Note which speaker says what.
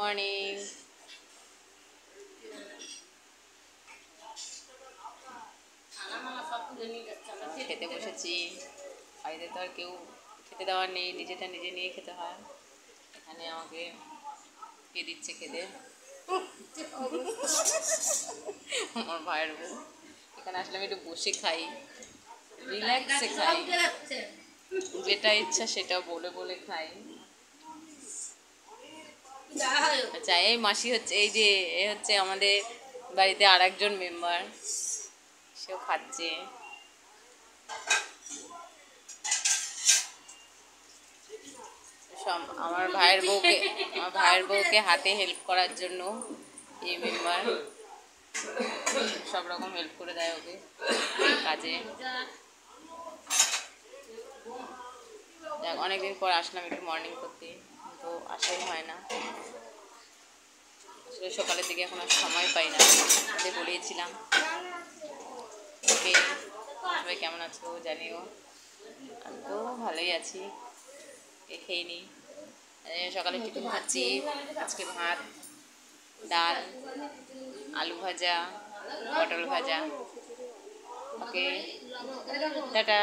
Speaker 1: Morning. খেতে বসেছি। বাড়িতে তো আর কেউ খেতে দেওয়ার নেই, নিজেটা নিজে নিয়ে খেতে হয়। এখানে আমাকে কে দিচ্ছে খেতে? আমার ভাইয়ের বউ। এখানে আসলে আমি একটু বসে খাই, রিল্যাক্সে খাই, যেটা ইচ্ছা সেটা বলে বলে খাই। আচ্ছা, এই মাসি হচ্ছে, এই যে এ হচ্ছে আমাদের বাড়িতে আর একজন মেম্বার, সেও খাচ্ছে। আমার ভাইয়ের বউকে হাতে হেল্প করার জন্য এই মেম্বার সব রকম হেল্প করে দেয় ওকে কাজে। যাক, অনেকদিন পর আসলাম একটু মর্নিং করতে, তো আসাই হয় না আসলে। সকালের দিকে এখন আর সময় পাই না, আজকে বলেছিলাম। ওকে, সবাই কেমন আছো জানিও। আমি তো ভালোই আছি। খেয়ে নিই। সকালে টিফিন খাচ্ছি আজকে ভাত, ডাল, আলু ভাজা, পটল ভাজা। ওকে, টাটা।